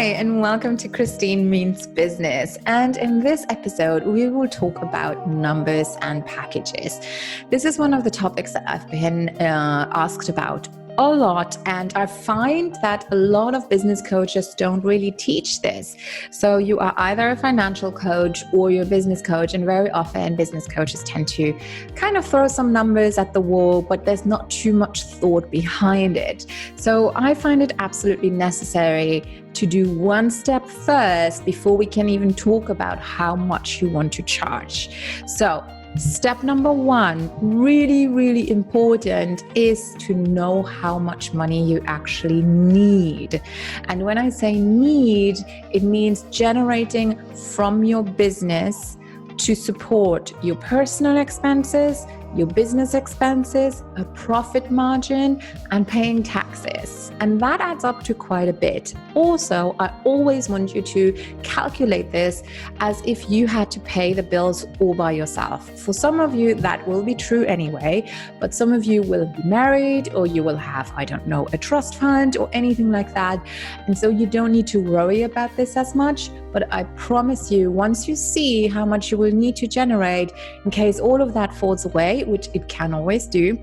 Hi, and welcome to Christine Means Business. And in this episode, we will talk about numbers and packages. This is one of the topics that I've been asked about a lot, and I find that a lot of business coaches don't really teach this. So you are either a financial coach or you're a business coach, and very often business coaches tend to kind of throw some numbers at the wall, but there's not too much thought behind it. So I find it absolutely necessary to do one step first before we can even talk about how much you want to charge. So step number one, really, really important, is to know how much money you actually need. And when I say need, it means generating from your business to support your personal expenses, your business expenses, a profit margin, and paying taxes. And that adds up to quite a bit. Also, I always want you to calculate this as if you had to pay the bills all by yourself. For some of you, that will be true anyway, but some of you will be married, or you will have, a trust fund or anything like that. And so you don't need to worry about this as much. But I promise you, once you see how much you will need to generate in case all of that falls away, which it can always do,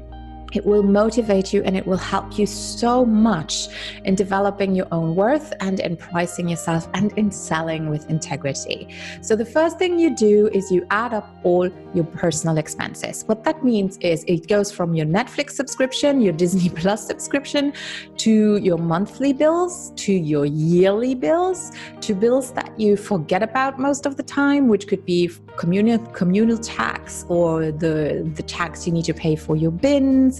it will motivate you and it will help you so much in developing your own worth and in pricing yourself and in selling with integrity. So the first thing you do is you add up all your personal expenses. What that means is it goes from your Netflix subscription, your Disney Plus subscription, to your monthly bills, to your yearly bills, to bills that you forget about most of the time, which could be communal tax, or the tax you need to pay for your bins.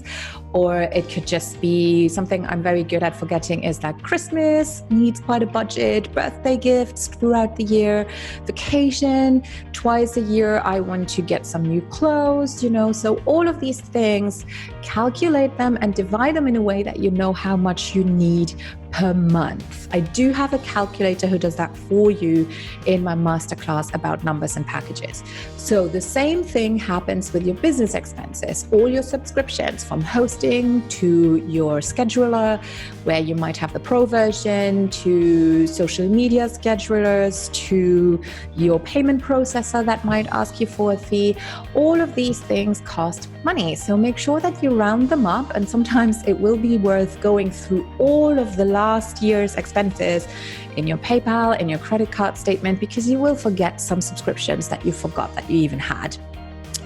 Or it could just be something I'm very good at forgetting, is like Christmas needs quite a budget, birthday gifts throughout the year, vacation, twice a year I want to get some new clothes, so all of these things, calculate them and divide them in a way that you know how much you need per month. I do have a calculator who does that for you in my masterclass about numbers and packages. So the same thing happens with your business expenses, all your subscriptions, from hosting to your scheduler, where you might have the pro version, to social media schedulers, to your payment processor that might ask you for a fee. All of these things cost money. So make sure that you round them up, and sometimes it will be worth going through all of the last year's expenses in your PayPal, in your credit card statement, because you will forget some subscriptions that you forgot that you even had.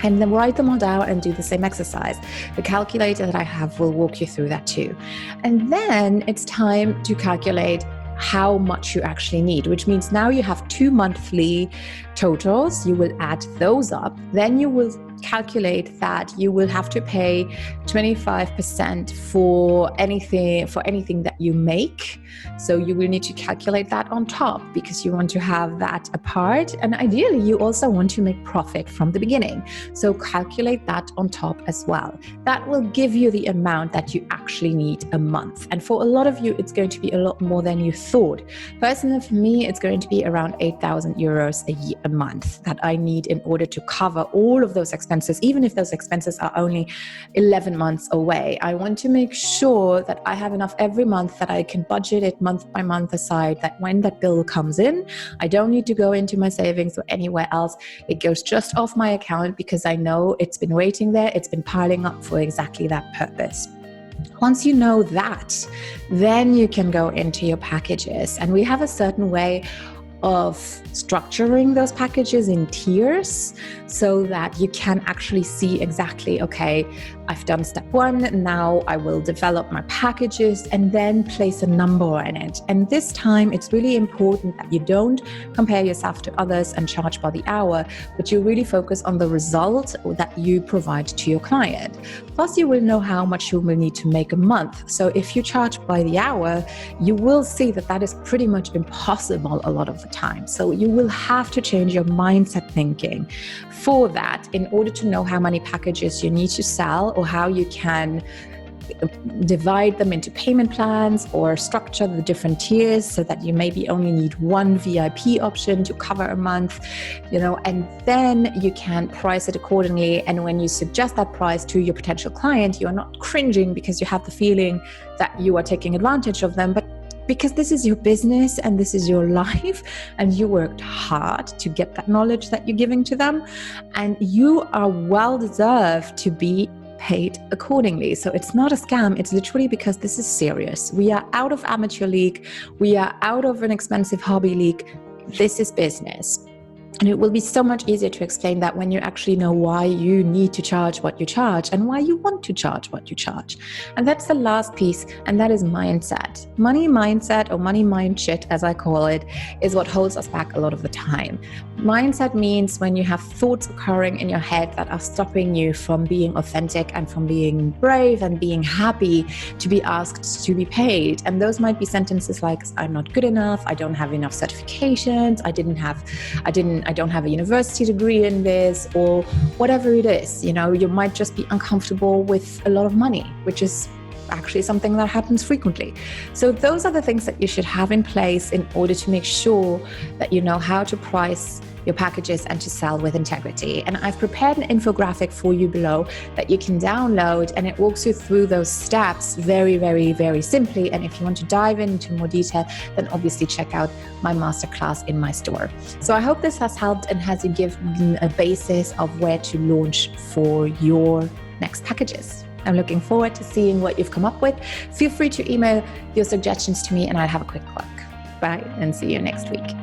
And then write them all down and do the same exercise. The calculator that I have will walk you through that too. And then it's time to calculate how much you actually need, which means now you have 2 monthly totals. You will add those up. Then you will calculate that you will have to pay 25% for anything that you make. So you will need to calculate that on top, because you want to have that apart. And ideally, you also want to make profit from the beginning. So calculate that on top as well. That will give you the amount that you actually need a month. And for a lot of you, it's going to be a lot more than you thought. Personally, for me, it's going to be around 8,000 euros a month that I need in order to cover all of those expenses, even if those expenses are only 11 months away. I want to make sure that I have enough every month that I can budget it month by month aside, that when that bill comes in, I don't need to go into my savings or anywhere else. It goes just off my account, because I know it's been waiting there. It's been piling up for exactly that purpose. Once you know that, then you can go into your packages. And we have a certain way of structuring those packages in tiers so that you can actually see exactly, okay, I've done step one, now I will develop my packages and then place a number in it. And this time it's really important that you don't compare yourself to others and charge by the hour, but you really focus on the result that you provide to your client. Plus, you will know how much you will need to make a month. So if you charge by the hour, you will see that that is pretty much impossible a lot of the time. So you will have to change your mindset thinking for that in order to know how many packages you need to sell, or how you can divide them into payment plans or structure the different tiers so that you maybe only need one VIP option to cover a month, and then you can price it accordingly. And when you suggest that price to your potential client, you are not cringing because you have the feeling that you are taking advantage of them, but because this is your business and this is your life, and you worked hard to get that knowledge that you're giving to them, and you are well deserved to be paid accordingly. So it's not a scam. It's literally because this is serious. We are out of amateur league. We are out of an expensive hobby league. This is business. And it will be so much easier to explain that when you actually know why you need to charge what you charge and why you want to charge what you charge. And that's the last piece, and that is mindset. Money mindset, or money mind shit, as I call it, is what holds us back a lot of the time. Mindset means when you have thoughts occurring in your head that are stopping you from being authentic and from being brave and being happy to be asked to be paid. And those might be sentences like, I'm not good enough, I don't have enough certifications, I don't have a university degree in this, or whatever it is. You know, you might just be uncomfortable with a lot of money, which is actually something that happens frequently. So those are the things that you should have in place in order to make sure that you know how to price your packages and to sell with integrity. And I've prepared an infographic for you below that you can download, and it walks you through those steps very, very, very simply. And if you want to dive into more detail, then obviously check out my masterclass in my store. So I hope this has helped and has given a basis of where to launch for your next packages. I'm looking forward to seeing what you've come up with. Feel free to email your suggestions to me and I'll have a quick look. Bye, and see you next week.